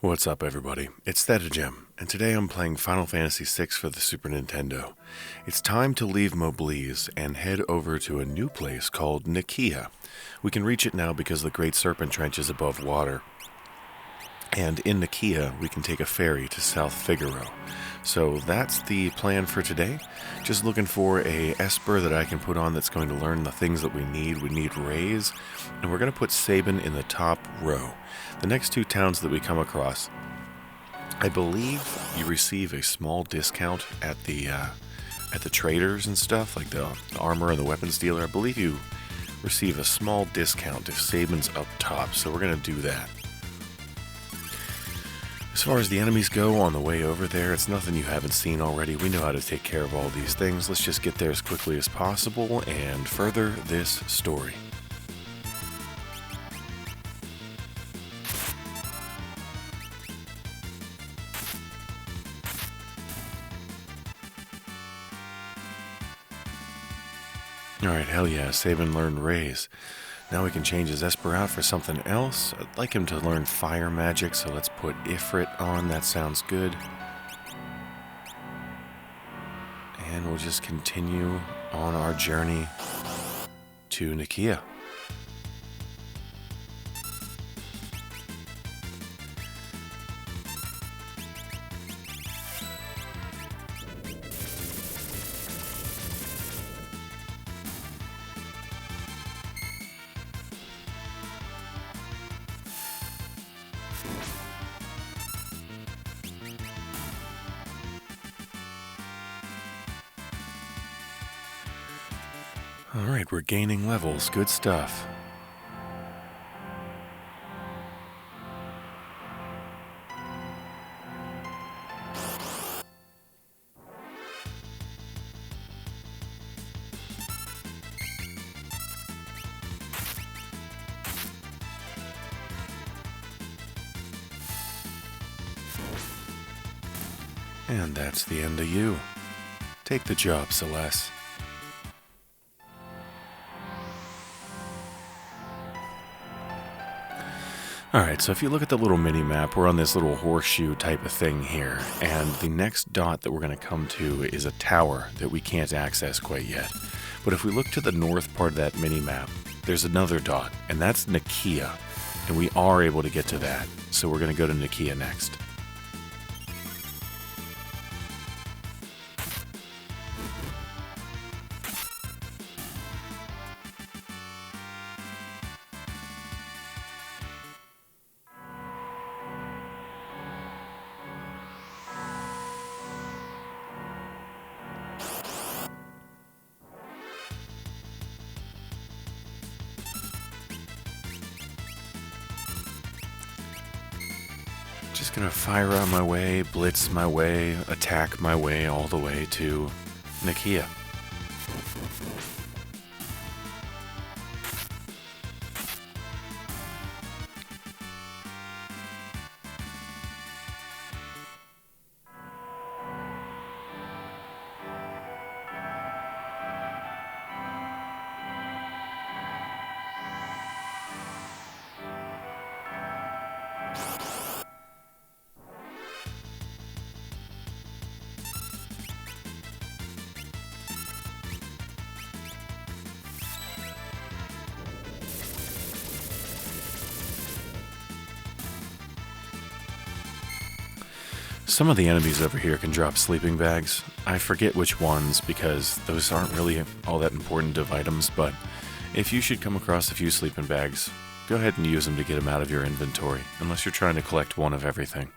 What's up, everybody? It's Thedagem, and today I'm playing Final Fantasy VI for the Super Nintendo. It's time to leave Mobliz and head over to a new place called Nikeah. We can reach it now because the Great Serpent Trench is above water. And in Nikeah, we can take a ferry to South Figaro. So that's the plan for today. Just looking for a Esper that I can put on that's going to learn the things that we need. We need Rays, and we're going to put Sabin in the top row. The next two towns that we come across, I believe you receive a small discount at the traders and stuff, like the armor and the weapons dealer. I believe you receive a small discount if Sabin's up top, so we're going to do that. As far as the enemies go on the way over there, it's nothing you haven't seen already. We know how to take care of all these things. Let's just get there as quickly as possible and further this story. Alright, hell yeah, Sabin learned Rays. Now we can change his Esper out for something else. I'd like him to learn fire magic, so let's put Ifrit on. That sounds good. And we'll just continue on our journey to Nikeah. Alright, we're gaining levels. Good stuff. And that's the end of you. Take the job, Celeste. Alright, so if you look at the little mini-map, we're on this little horseshoe type of thing here, and the next dot that we're going to come to is a tower that we can't access quite yet. But if we look to the north part of that mini-map, there's another dot, and that's Nikeah, and we are able to get to that, so we're going to go to Nikeah next. Just gonna fire out my way, blitz my way, attack my way all the way to Nikeah. Some of the enemies over here can drop sleeping bags. I forget which ones because those aren't really all that important of items, but if you should come across a few sleeping bags, go ahead and use them to get them out of your inventory, unless you're trying to collect one of everything.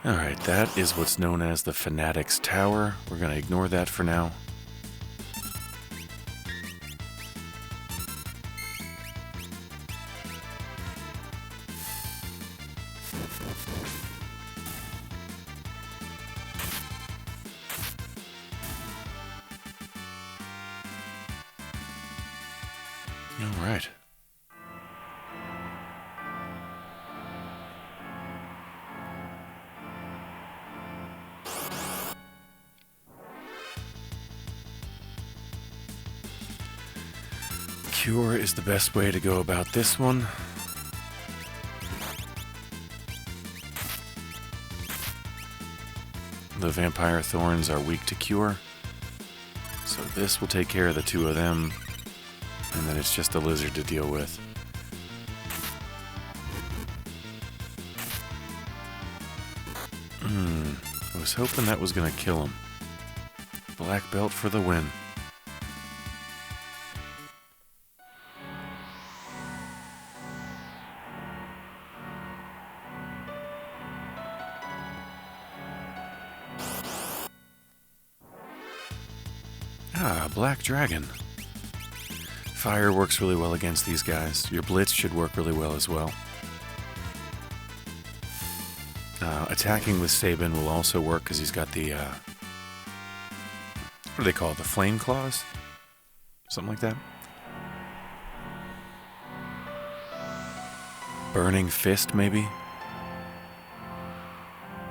Alright, that is what's known as the Fanatic's Tower. We're going to ignore that for now. All right. Cure is the best way to go about this one. The vampire thorns are weak to cure, so this will take care of the two of them, and then it's just the lizard to deal with. I was hoping that was gonna kill him. Black belt for the win. Ah, Black Dragon. Fire works really well against these guys. Your Blitz should work really well as well. Attacking with Sabin will also work because he's got the, what do they call it? The Flame Claws? Something like that. Burning Fist, maybe?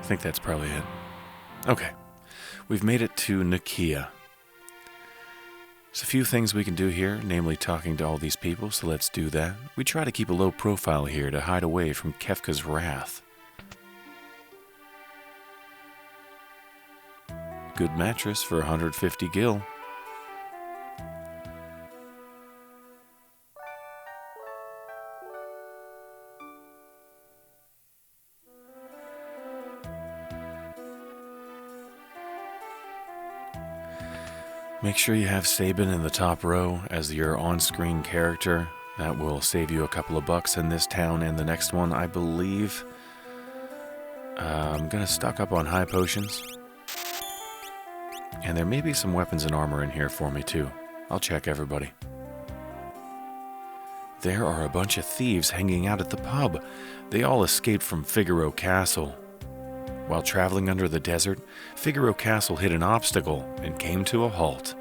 I think that's probably it. Okay. We've made it to Nikeah. There's a few things we can do here, namely talking to all these people, so let's do that. We try to keep a low profile here to hide away from Kefka's wrath. Good mattress for 150 gil. Make sure you have Sabin in the top row as your on-screen character. That will save you a couple of bucks in this town and the next one, I believe. I'm gonna stock up on high potions. And there may be some weapons and armor in here for me too. I'll check everybody. There are a bunch of thieves hanging out at the pub. They all escaped from Figaro Castle. While traveling under the desert, Figaro Castle hit an obstacle and came to a halt.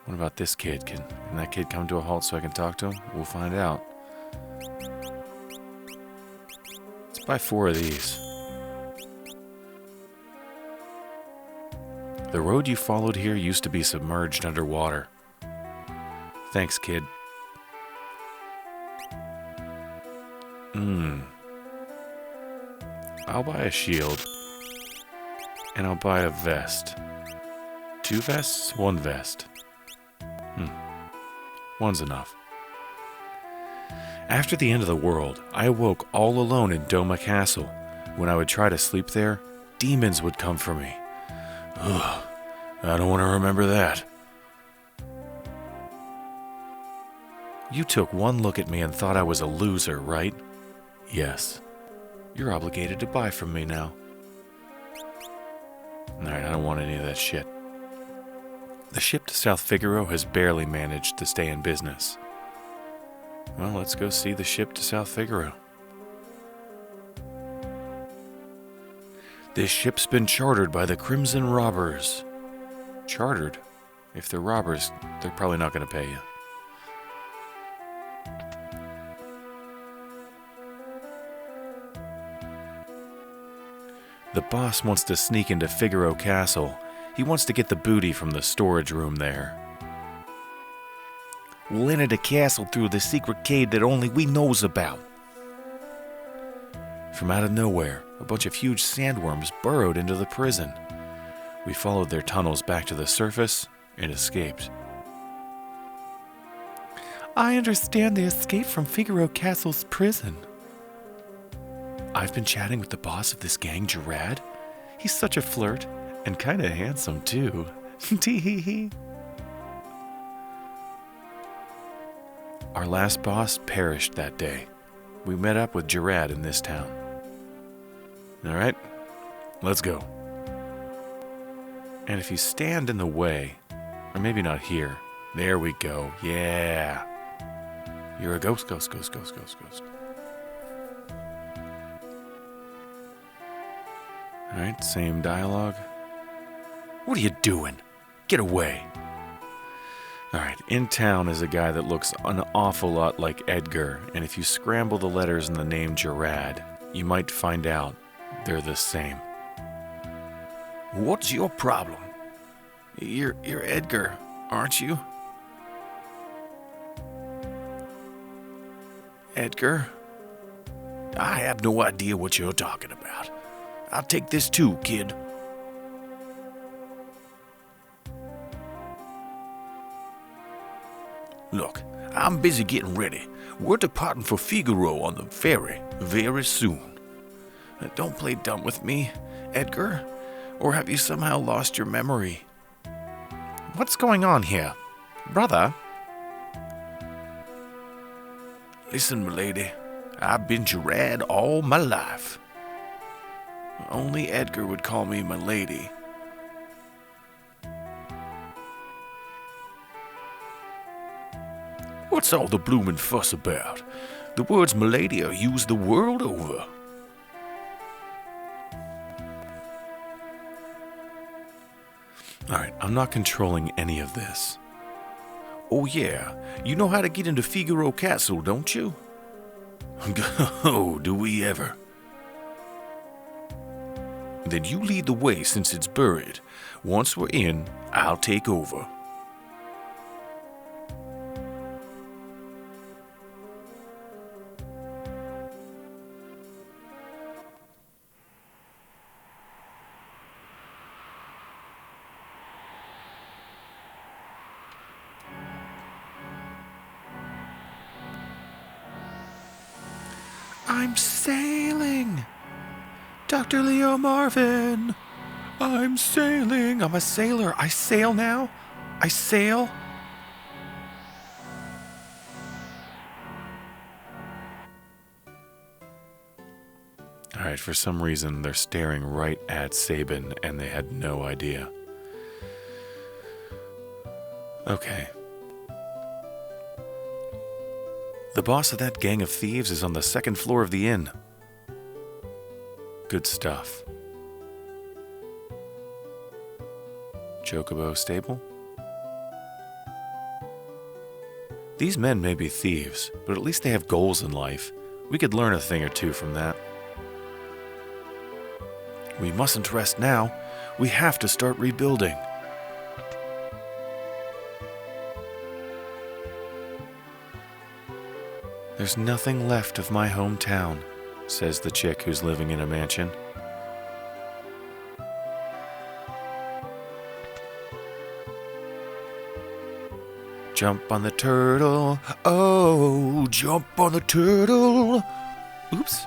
What about this kid? Can that kid come to a halt so I can talk to him? We'll find out. Let's buy 4 of these. The road you followed here used to be submerged underwater. Thanks, kid. I'll buy a shield. And I'll buy a vest. 2 vests? 1 vest. One's enough. After the end of the world, I awoke all alone in Doma Castle. When I would try to sleep there, demons would come for me. Ugh, I don't want to remember that. You took one look at me and thought I was a loser, right? Yes. You're obligated to buy from me now. Alright, I don't want any of that shit. The ship to South Figaro has barely managed to stay in business. Well, let's go see the ship to South Figaro. This ship's been chartered by the Crimson Robbers. Chartered? If they're robbers, they're probably not going to pay you. The boss wants to sneak into Figaro Castle. He wants to get the booty from the storage room there. We'll enter the castle through the secret cave that only we knows about. From out of nowhere, a bunch of huge sandworms burrowed into the prison. We followed their tunnels back to the surface and escaped. I understand they escaped from Figaro Castle's prison. I've been chatting with the boss of this gang, Gerad. He's such a flirt, and kinda handsome too. Tee-hee-hee. Our last boss perished that day. We met up with Gerad in this town. Alright, let's go. And if you stand in the way, or maybe not here, there we go, yeah. You're a ghost. Alright, same dialogue. What are you doing? Get away. Alright, in town is a guy that looks an awful lot like Edgar, and if you scramble the letters in the name Gerad, you might find out they're the same. What's your problem? You're Edgar, aren't you? Edgar? I have no idea what you're talking about. I'll take this too, kid. Look, I'm busy getting ready. We're departing for Figaro on the ferry very soon. Don't play dumb with me, Edgar. Or have you somehow lost your memory? What's going on here? Brother? Listen, milady. I've been Gerad all my life. Only Edgar would call me milady. What's all the bloomin' fuss about? The words milady are used the world over. Alright, I'm not controlling any of this. Oh yeah, you know how to get into Figaro Castle, don't you? Oh, do we ever? Then you lead the way since it's buried. Once we're in, I'll take over. I'm sailing! Dr. Leo Marvin! I'm sailing! I'm a sailor! I sail now! I sail! Alright, for some reason they're staring right at Sabin and they had no idea. Okay. The boss of that gang of thieves is on the second floor of the inn. Good stuff. Chocobo stable? These men may be thieves, but at least they have goals in life. We could learn a thing or two from that. We mustn't rest now. We have to start rebuilding. There's nothing left of my hometown, says the chick who's living in a mansion. Jump on the turtle, oh, jump on the turtle. Oops,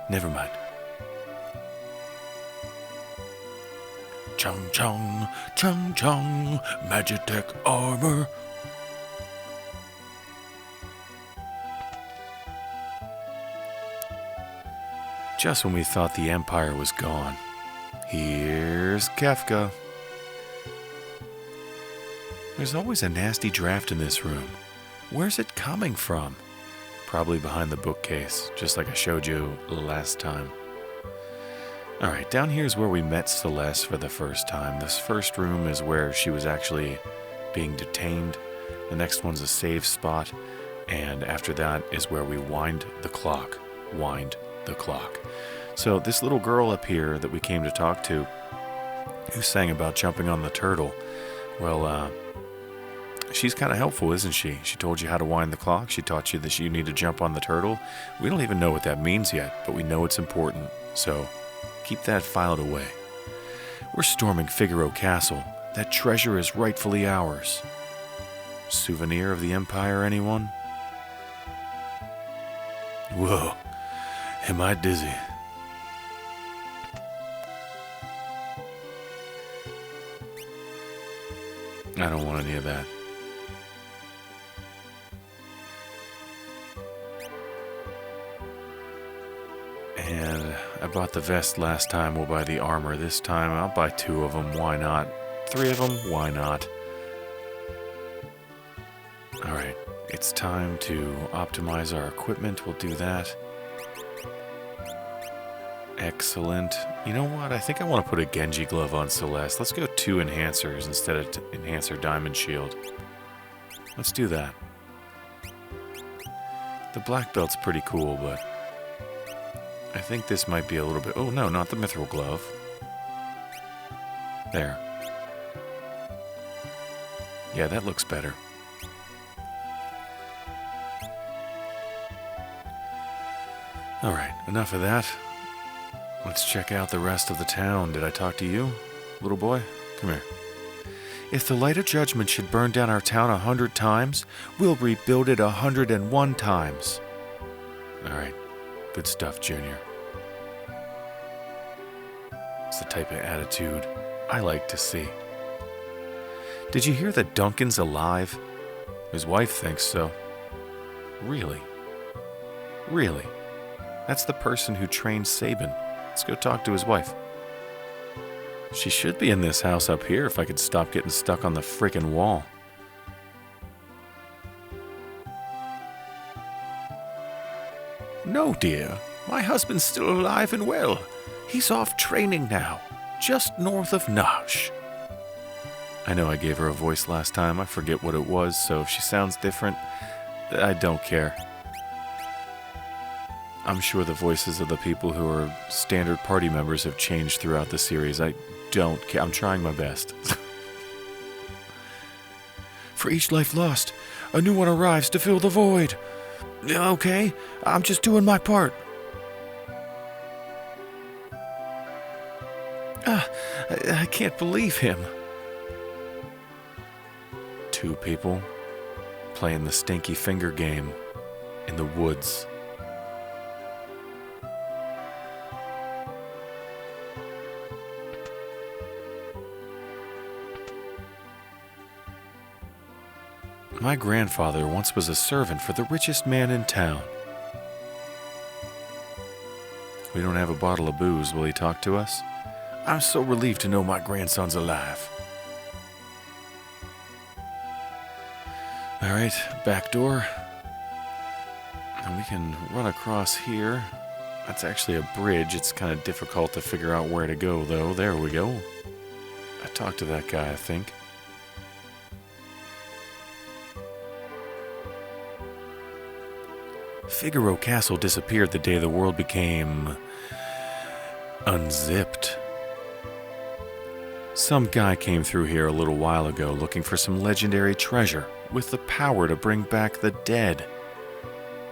never mind. Chung chung, chung chung, Magitech armor. Just when we thought the Empire was gone, here's Kefka. There's always a nasty draft in this room. Where's it coming from? Probably behind the bookcase, just like I showed you last time. Alright, down here is where we met Celeste for the first time. This first room is where she was actually being detained. The next one's a save spot. And after that is where we wind the clock. Wind the clock. So this little girl up here that we came to talk to, who sang about jumping on the turtle, well, she's kind of helpful, isn't she? She told you how to wind the clock. She taught you that you need to jump on the turtle. We don't even know what that means yet, but we know it's important. So keep that filed away. We're storming Figaro Castle. That treasure is rightfully ours. Souvenir of the Empire, anyone? Whoa, am I dizzy? I don't want any of that. And I bought the vest last time. We'll buy the armor this time. I'll buy 2 of them. Why not? 3 of them. Why not? Alright. It's time to optimize our equipment. We'll do that. Excellent. You know what? I think I want to put a Genji glove on Celeste. Let's go 2 enhancers instead of enhancer diamond shield. Let's do that. The black belt's pretty cool, but I think this might be a little bit... Oh, no, not the mithril glove. There. Yeah, that looks better. Alright, enough of that. Let's check out the rest of the town. Did I talk to you, little boy? Come here. If the light of judgment should burn down our town 100 times, we'll rebuild it 101 times. Alright, good stuff, Junior. It's the type of attitude I like to see. Did you hear that Duncan's alive? His wife thinks so. Really? Really? That's the person who trained Sabin. Let's go talk to his wife. She should be in this house up here if I could stop getting stuck on the frickin' wall. No, dear. My husband's still alive and well. He's off training now, just north of Nosh. I know I gave her a voice last time. I forget what it was, so if she sounds different, I don't care. I'm sure the voices of the people who are standard party members have changed throughout the series. I don't care. I'm trying my best. For each life lost, a new one arrives to fill the void. Okay, I'm just doing my part. I can't believe him. Two people playing the stinky finger game in the woods. My grandfather once was a servant for the richest man in town. We don't have a bottle of booze. Will he talk to us? I'm so relieved to know my grandson's alive. Alright, back door. And we can run across here. That's actually a bridge. It's kind of difficult to figure out where to go, though. There we go. I talked to that guy, I think. Figaro Castle disappeared the day the world became unzipped. Some guy came through here a little while ago looking for some legendary treasure with the power to bring back the dead.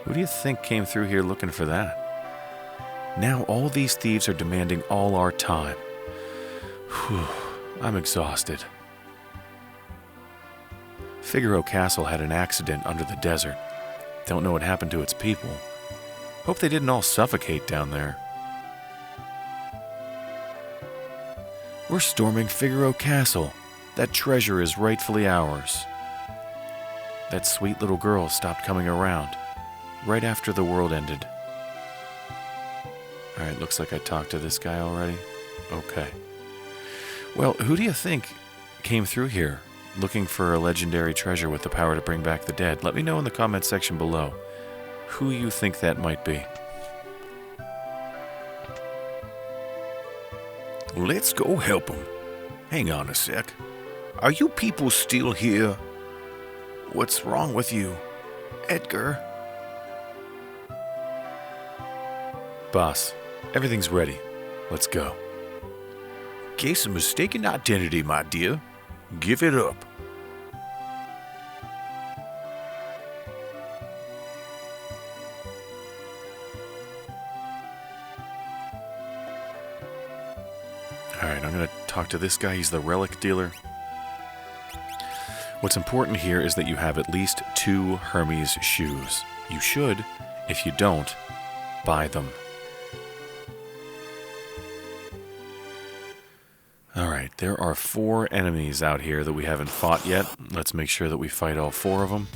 Who do you think came through here looking for that? Now all these thieves are demanding all our time. Whew, I'm exhausted. Figaro Castle had an accident under the desert. Don't know what happened to its people. Hope they didn't all suffocate down there. We're storming Figaro Castle. That treasure is rightfully ours. That sweet little girl stopped coming around right after the world ended. Alright, looks like I talked to this guy already. Okay. Well, who do you think came through here looking for a legendary treasure with the power to bring back the dead? Let me know in the comment section below who you think that might be. Let's go help him. Hang on a sec. Are you people still here? What's wrong with you, Edgar? Boss, everything's ready. Let's go. Case of mistaken identity, my dear. Give it up. Alright, I'm going to talk to this guy. He's the relic dealer. What's important here is that you have at least 2 Hermes shoes. You should. If you don't, buy them. Alright, there are 4 enemies out here that we haven't fought yet. Let's make sure that we fight all 4 of them.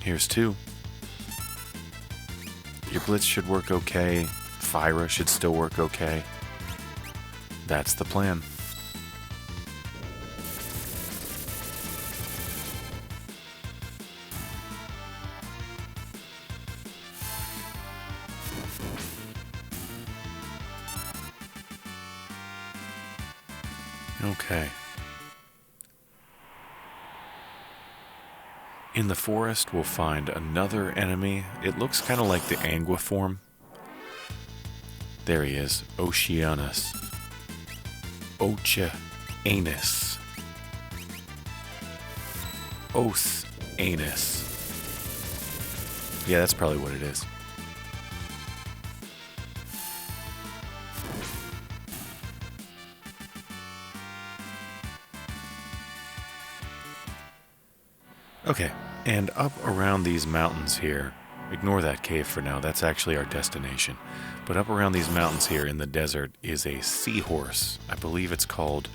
Here's 2. Your Blitz should work okay. Phyra should still work okay. That's the plan. Okay. In the forest, we'll find another enemy. It looks kind of like the Angua form. There he is, Oceanus. Oceanus. Oceanus. Yeah, that's probably what it is. Okay, and up around these mountains here, ignore that cave for now, that's actually our destination. But up around these mountains here in the desert is a seahorse. I believe it's called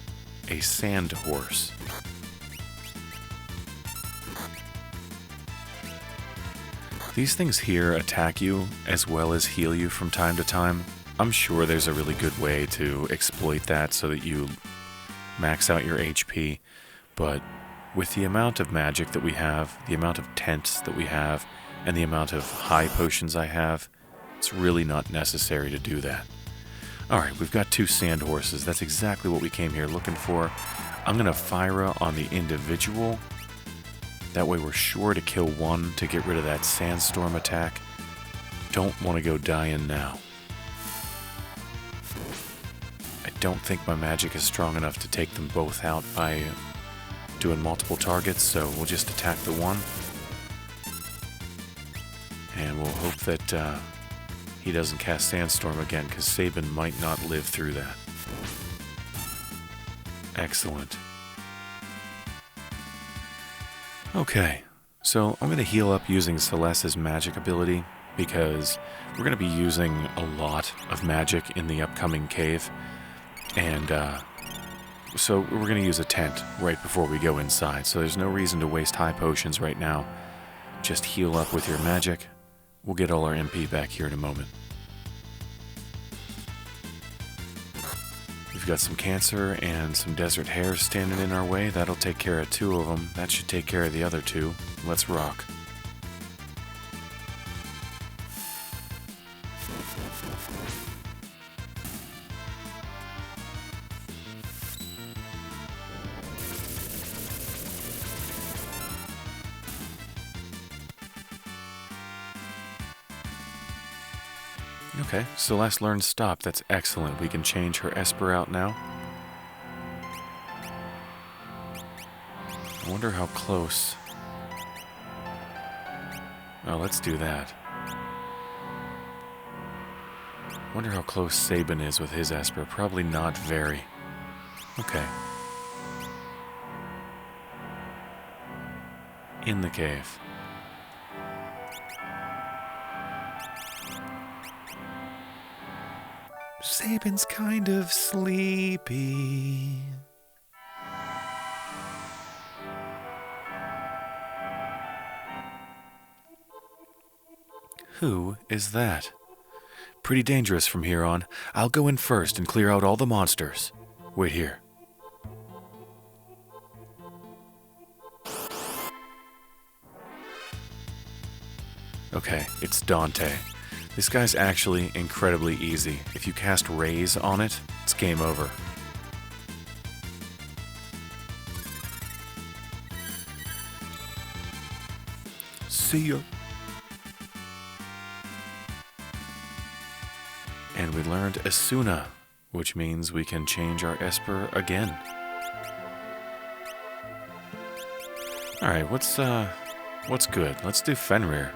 a sand horse. These things here attack you as well as heal you from time to time. I'm sure there's a really good way to exploit that so that you max out your HP, but with the amount of magic that we have, the amount of tents that we have, and the amount of high potions I have, it's really not necessary to do that. Alright, we've got 2 sand horses. That's exactly what we came here looking for. I'm going to Fira on the individual. That way we're sure to kill one to get rid of that sandstorm attack. Don't want to go dying now. I don't think my magic is strong enough to take them both out by doing multiple targets, so we'll just attack the one. And we'll hope that he doesn't cast Sandstorm again, because Sabin might not live through that. Excellent. Okay, so I'm going to heal up using Celeste's magic ability, because we're going to be using a lot of magic in the upcoming cave. And so we're going to use a tent right before we go inside, so there's no reason to waste high potions right now. Just heal up with your magic. We'll get all our MP back here in a moment. We've got some cancer and some desert hares standing in our way. That'll take care of 2 of them. That should take care of the other 2. Let's rock. Okay, Celeste learned Stop. That's excellent. We can change her Esper out now. I wonder how close. Oh, let's do that. I wonder how close Sabin is with his Esper. Probably not very. Okay. In the cave. Sabin's kind of sleepy. Who is that? Pretty dangerous from here on. I'll go in first and clear out all the monsters. Wait here. Okay, it's Dante. This guy's actually incredibly easy. If you cast Raise on it, it's game over. See ya. And we learned Asuna, which means we can change our Esper again. Alright, what's good? Let's do Fenrir.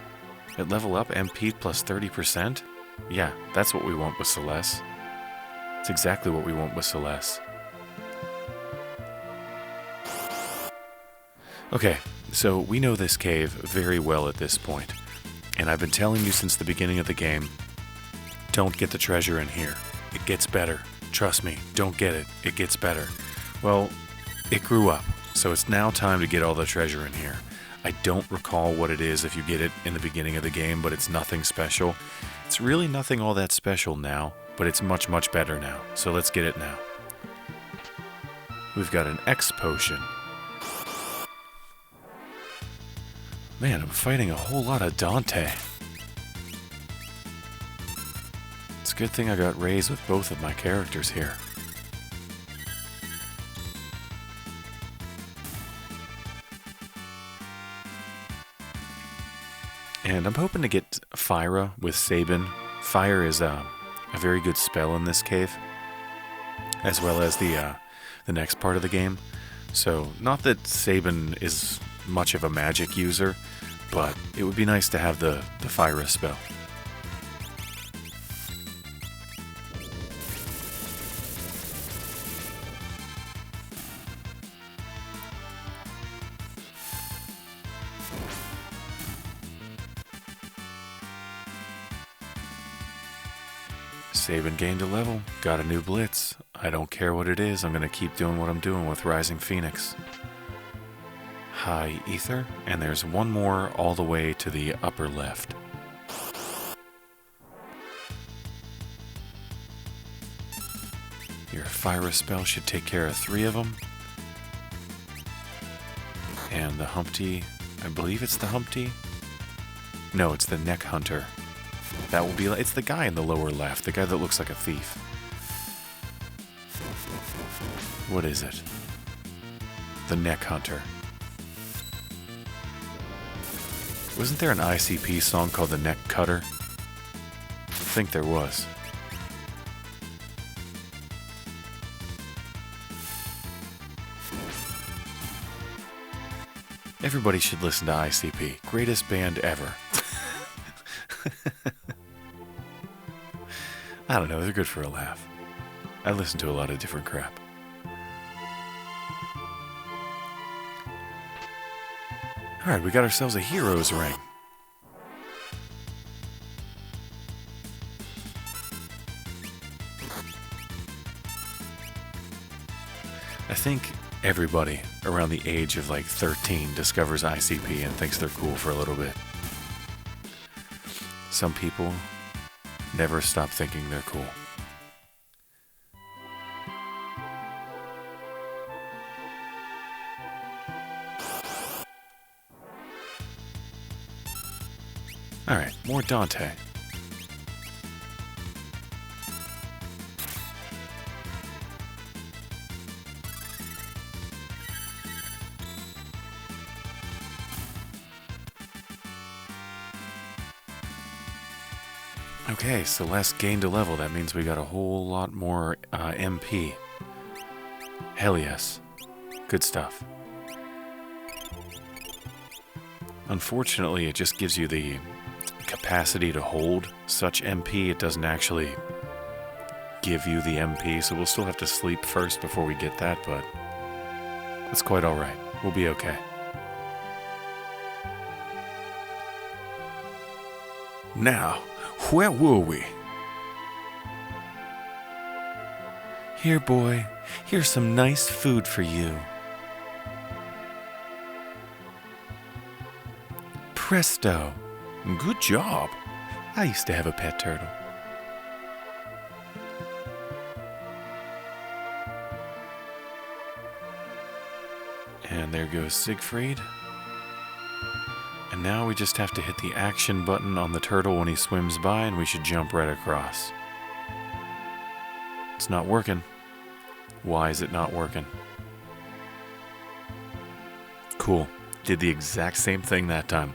At level up, MP plus 30%? Yeah, that's what we want with Celeste. It's exactly what we want with Celeste. Okay, so we know this cave very well at this point. And I've been telling you since the beginning of the game, don't get the treasure in here. It gets better. Trust me, don't get it. It gets better. Well, it grew up, so it's now time to get all the treasure in here. I don't recall what it is if you get it in the beginning of the game, but it's nothing special. It's really nothing all that special now, but it's much, much better now. So let's get it now. We've got an X potion. Man, I'm fighting a whole lot of Dante. It's a good thing I got raised with both of my characters here. And I'm hoping to get Fira with Sabin. Fire is a very good spell in this cave, as well as the next part of the game. So, not that Sabin is much of a magic user, but it would be nice to have the Fira spell. Save and gained a level. Got a new blitz. I don't care what it is. I'm going to keep doing what I'm doing with Rising Phoenix. High Ether. And there's one more all the way to the upper left. Your Fire spell should take care of 3 of them. And the Humpty, I believe it's the Humpty. No, it's the Neck Hunter. That will be, it's the guy in the lower left, the guy that looks like a thief. What is it? The Neck Hunter. Wasn't there an ICP song called The Neck Cutter? I think there was. Everybody should listen to ICP. Greatest band ever. I don't know, they're good for a laugh. I listen to a lot of different crap. Alright, we got ourselves a hero's ring. I think everybody around the age of like 13 discovers ICP and thinks they're cool for a little bit. Some people never stop thinking they're cool. Alright, more Dante. Okay, Celeste gained a level. That means we got a whole lot more MP. Hell yes. Good stuff. Unfortunately, it just gives you the capacity to hold such MP. It doesn't actually give you the MP, so we'll still have to sleep first before we get that, but that's quite alright. We'll be okay. Now, where were we? Here, boy. Here's some nice food for you. Presto. Good job. I used to have a pet turtle. And there goes Siegfried. And now we just have to hit the action button on the turtle when he swims by, and we should jump right across. It's not working. Why is it not working? Cool. Did the exact same thing that time.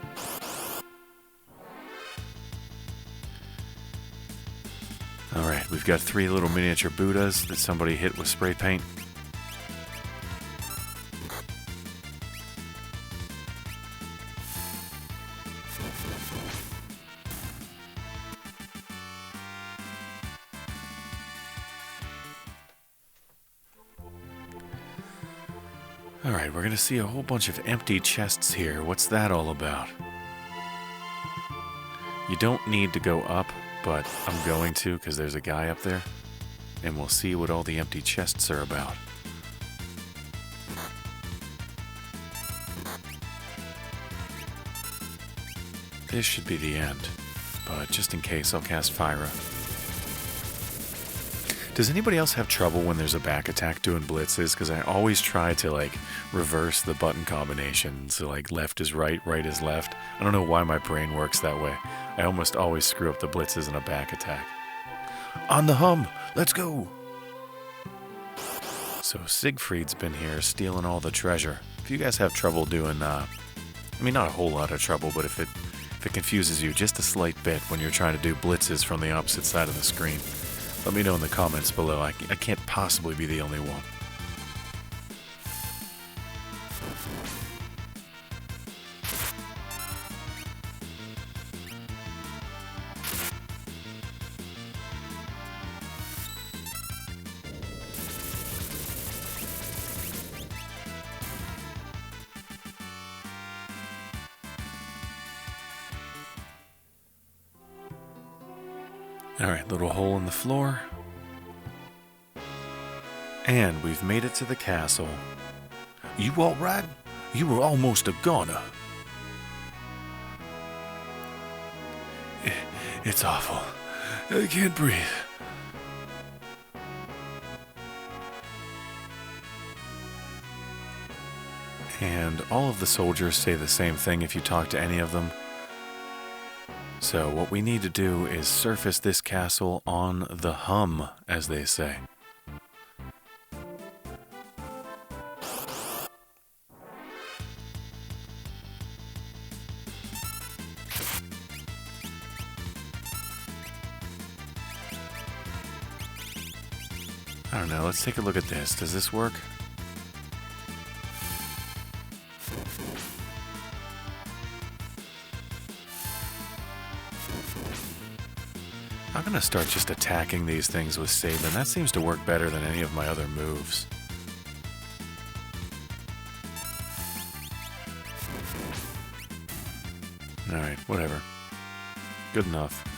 Alright, we've got 3 little miniature Buddhas that somebody hit with spray paint. Alright, we're going to see a whole bunch of empty chests here. What's that all about? You don't need to go up, but I'm going to because there's a guy up there. And we'll see what all the empty chests are about. This should be the end, but just in case, I'll cast Fyra. Does anybody else have trouble when there's a back attack doing blitzes? Because I always try to, like, reverse the button combination. So, like, left is right, right is left. I don't know why my brain works that way. I almost always screw up the blitzes in a back attack. On the hum! Let's go! So Siegfried's been here stealing all the treasure. If you guys have trouble doing, I mean, not a whole lot of trouble, but if it confuses you just a slight bit when you're trying to do blitzes from the opposite side of the screen, let me know in the comments below. I can't possibly be the only one. Alright, little hole in the floor. And we've made it to the castle. You alright? You were almost a goner. It's awful. I can't breathe. And all of the soldiers say the same thing if you talk to any of them. So what we need to do is surface this castle on the hum, as they say. I don't know, let's take a look at this. Does this work? I'm gonna start just attacking these things with Sabin. That seems to work better than any of my other moves. Alright, whatever. Good enough.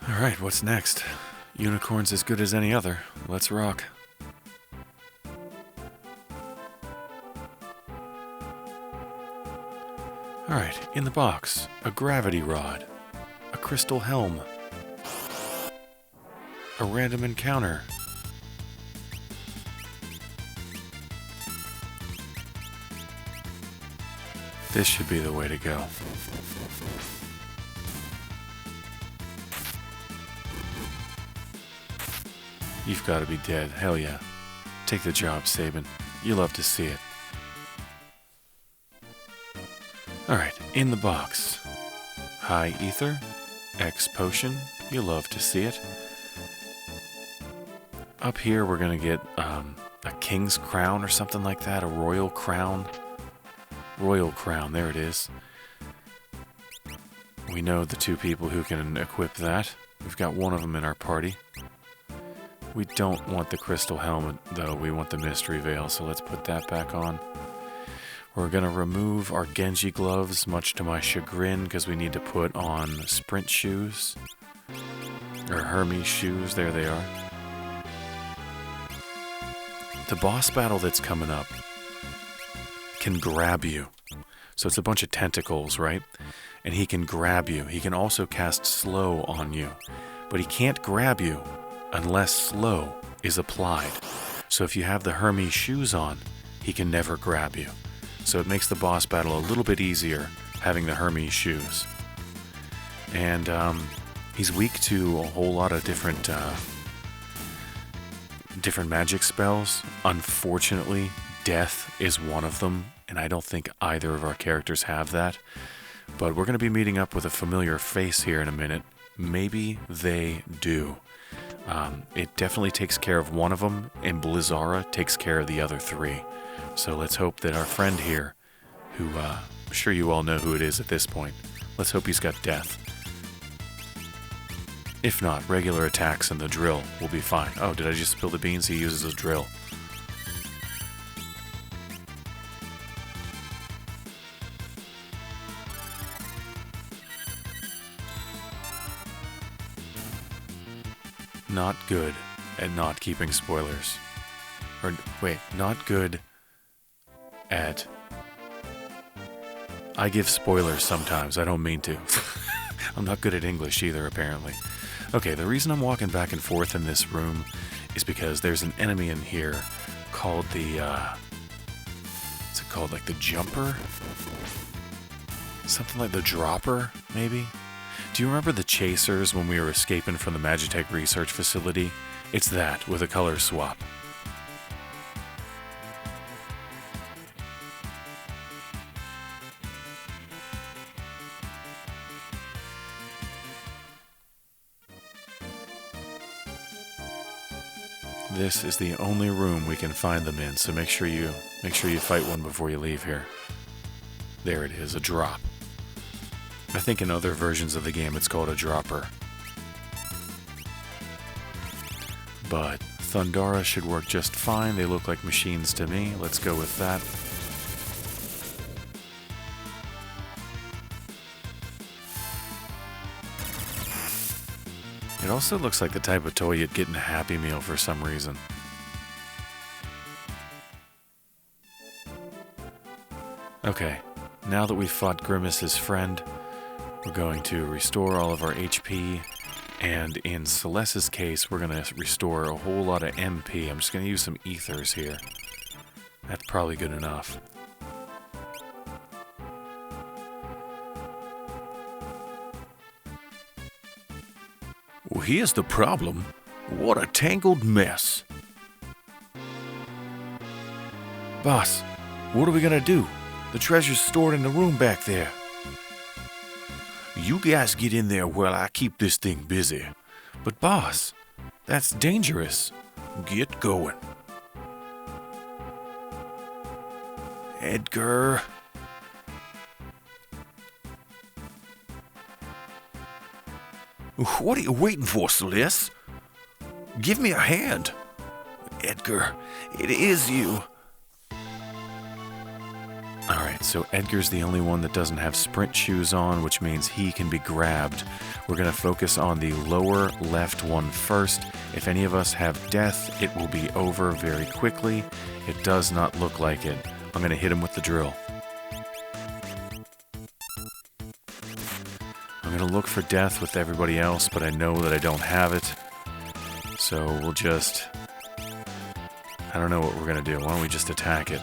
Alright, what's next? Unicorn's as good as any other. Let's rock. Alright, in the box, a gravity rod, a crystal helm, a random encounter, this should be the way to go. You've got to be dead, hell yeah. Take the job, Sabin. You love to see it. Alright, in the box. High Ether, X Potion, you love to see it. Up here we're gonna get a King's Crown or something like that, a Royal Crown. Royal Crown, there it is. We know the two people who can equip that. We've got one of them in our party. We don't want the Crystal Helmet though, we want the Mystery Veil, so let's put that back on. We're going to remove our Genji gloves, much to my chagrin, because we need to put on sprint shoes. Or Hermes shoes, there they are. The boss battle that's coming up can grab you. So it's a bunch of tentacles, right? And he can grab you. He can also cast slow on you. But he can't grab you unless slow is applied. So if you have the Hermes shoes on, he can never grab you. So it makes the boss battle a little bit easier having the Hermes shoes. And he's weak to a whole lot of different magic spells. Unfortunately, death is one of them, and I don't think either of our characters have that. But we're going to be meeting up with a familiar face here in a minute. Maybe they do. It definitely takes care of one of them, and Blizzara takes care of the other three. So let's hope that our friend here, who I'm sure you all know who it is at this point, let's hope he's got death. If not, regular attacks and the drill will be fine. Oh, did I just spill the beans? He uses a drill. Not good at not keeping spoilers. Or, wait, not good at... I give spoilers sometimes, I don't mean to. I'm not good at English either, apparently. Okay, the reason I'm walking back and forth in this room is because there's an enemy in here called the, what's it called, like the Jumper? Something like the Dropper, maybe? Do you remember the Chasers when we were escaping from the Magitech research facility? It's that, with a color swap. This is the only room we can find them in, so make sure you fight one before you leave here. There it is, a drop. I think in other versions of the game it's called a dropper. But Thundara should work just fine. They look like machines to me. Let's go with that. It also looks like the type of toy you'd get in a Happy Meal for some reason. Okay, now that we've fought Grimace's friend, we're going to restore all of our HP, and in Celeste's case, we're going to restore a whole lot of MP. I'm just going to use some ethers here. That's probably good enough. Well, here's the problem. What a tangled mess. Boss, what are we gonna do? The treasure's stored in the room back there. You guys get in there while I keep this thing busy. But boss, that's dangerous. Get going. Edgar. What are you waiting for, Celeste? Give me a hand. Edgar, it is you. Alright, so Edgar's the only one that doesn't have sprint shoes on, which means he can be grabbed. We're going to focus on the lower left one first. If any of us have death, it will be over very quickly. It does not look like it. I'm going to hit him with the drill. I'm going to look for death with everybody else, but I know that I don't have it. So we'll just... I don't know what we're going to do. Why don't we just attack it?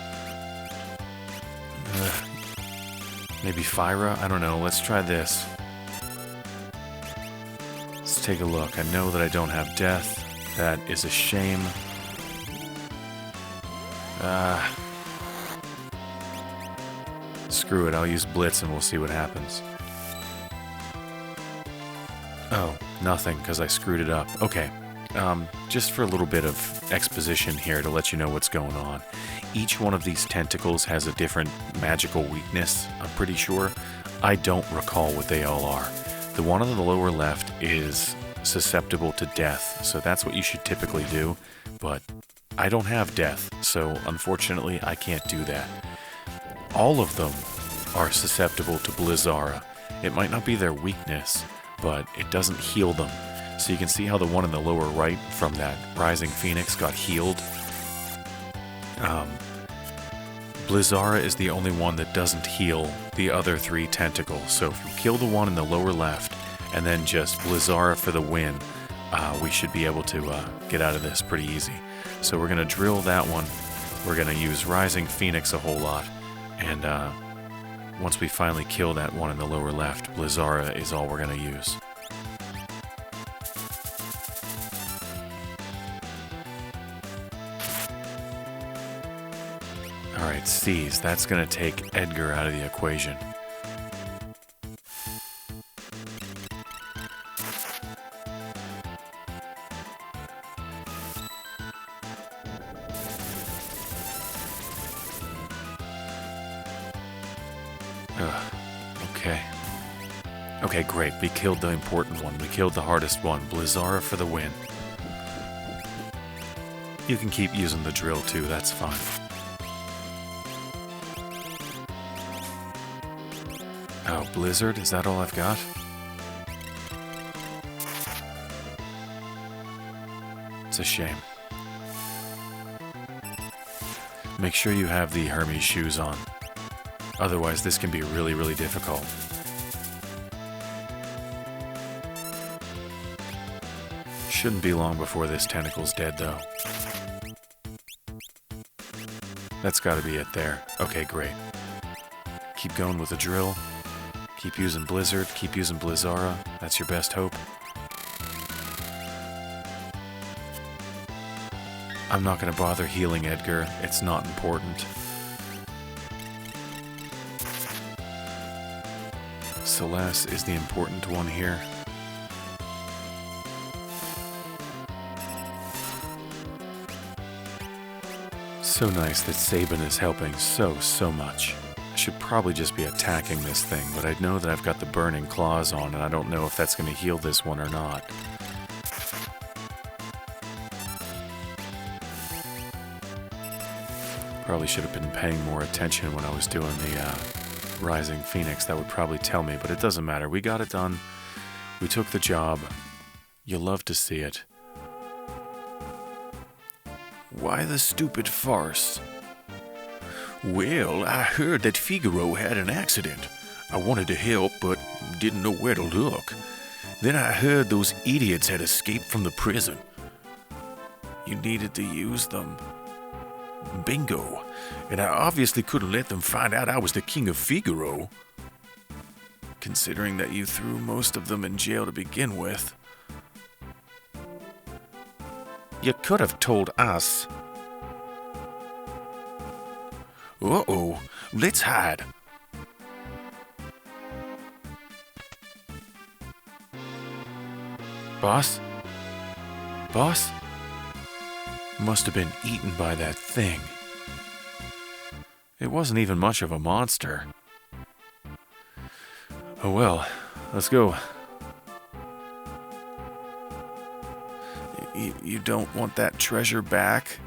Maybe Fyra? I don't know. Let's try this. Let's take a look. I know that I don't have death. That is a shame. Screw it. I'll use Blitz and we'll see what happens. Oh, nothing, because I screwed it up. Okay, just for a little bit of exposition here to let you know what's going on. Each one of these tentacles has a different magical weakness, I'm pretty sure. I don't recall what they all are. The one on the lower left is susceptible to death, so that's what you should typically do, but I don't have death, so unfortunately I can't do that. All of them are susceptible to Blizzara. It might not be their weakness, but it doesn't heal them. So you can see how the one in the lower right from that Rising Phoenix got healed. Blizzara is the only one that doesn't heal the other three tentacles. So if you kill the one in the lower left and then just Blizzara for the win, we should be able to get out of this pretty easy. So we're going to drill that one. We're going to use Rising Phoenix a whole lot. And once we finally kill that one in the lower left, Blizzara is all we're going to use. Alright, Seize. That's going to take Edgar out of the equation. Okay. Okay, great. We killed the important one. We killed the hardest one. Blizzara for the win. You can keep using the drill too, that's fine. Oh, Blizzard? Is that all I've got? It's a shame. Make sure you have the Hermes shoes on. Otherwise, this can be really, really difficult. Shouldn't be long before this tentacle's dead, though. That's gotta be it there. Okay, great. Keep going with the drill. Keep using Blizzard. Keep using Blizzara. That's your best hope. I'm not gonna bother healing Edgar. It's not important. Celeste is the important one here. So nice that Sabin is helping so much. I should probably just be attacking this thing, but I know that I've got the Burning Claws on, and I don't know if that's going to heal this one or not. Probably should have been paying more attention when I was doing the Rising Phoenix. That would probably tell me, but it doesn't matter. We got it done. We took the job. You'll love to see it. Why the stupid farce? Well, I heard that Figaro had an accident. I wanted to help, but didn't know where to look. Then I heard those idiots had escaped from the prison. You needed to use them. Bingo. And I obviously couldn't let them find out I was the King of Figaro. Considering that you threw most of them in jail to begin with. You could have told us. Uh-oh. Let's hide. Boss? Boss? Must have been eaten by that thing. It wasn't even much of a monster. Oh well, let's go. You don't want that treasure back?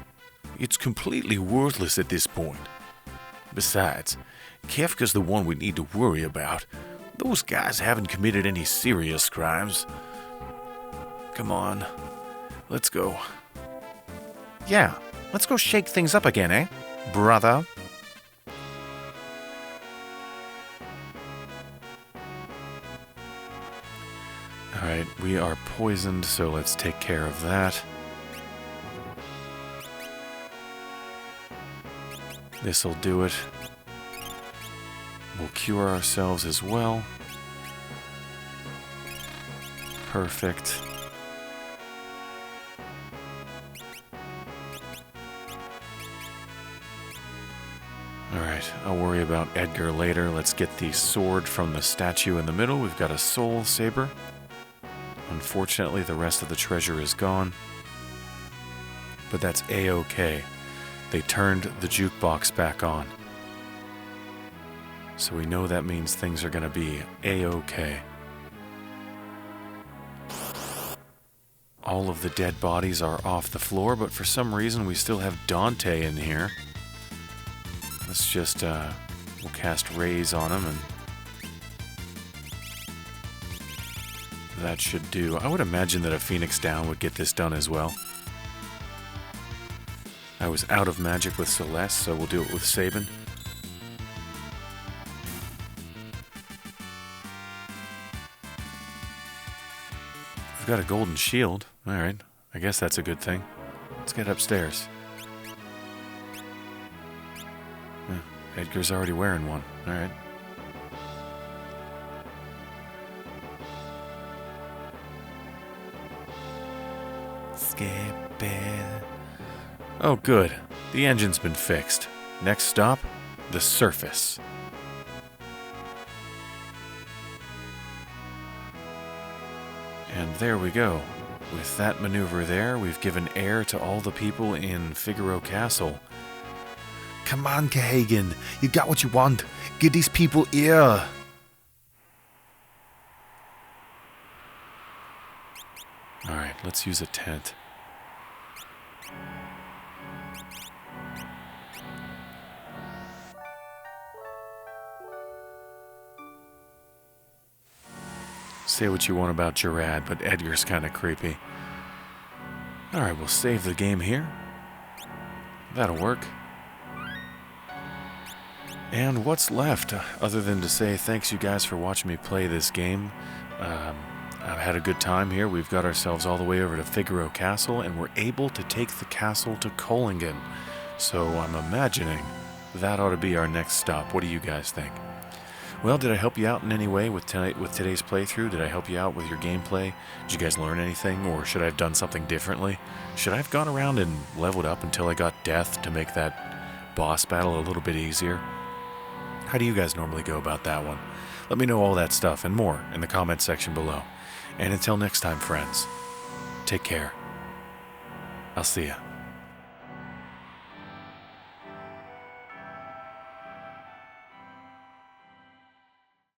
It's completely worthless at this point. Besides, Kefka's the one we need to worry about. Those guys haven't committed any serious crimes. Come on, let's go. Yeah, let's go shake things up again, eh, brother? Alright, we are poisoned, so let's take care of that. This'll do it. We'll cure ourselves as well. Perfect. Alright, I'll worry about Edgar later. Let's get the sword from the statue in the middle. We've got a soul saber. Unfortunately, the rest of the treasure is gone. But that's A-okay. They turned the jukebox back on. So we know that means things are going to be A-okay. All of the dead bodies are off the floor, but for some reason we still have Dante in here. Let's just, we'll cast Raise on him, and that should do. I would imagine that a Phoenix Down would get this done as well. I was out of magic with Celeste, so we'll do it with Sabin. We've got a golden shield. Alright, I guess that's a good thing. Let's get upstairs. Edgar's already wearing one. Alright. Oh, good. The engine's been fixed. Next stop, the surface. And there we go. With that maneuver there, we've given air to all the people in Figaro Castle. Come on, Cahagan. You got what you want. Give these people air. Alright, let's use a tent. Say what you want about Gerad, but Edgar's kind of creepy. Alright, we'll save the game here. That'll work. And what's left, other than to say thanks you guys for watching me play this game. I've had a good time here. We've got ourselves all the way over to Figaro Castle, and we're able to take the castle to Kohlingen. So I'm imagining that ought to be our next stop. What do you guys think? Well, did I help you out in any way with today's playthrough? Did I help you out with your gameplay? Did you guys learn anything, or should I have done something differently? Should I have gone around and leveled up until I got death to make that boss battle a little bit easier? How do you guys normally go about that one? Let me know all that stuff and more in the comments section below. And until next time, friends, take care. I'll see ya.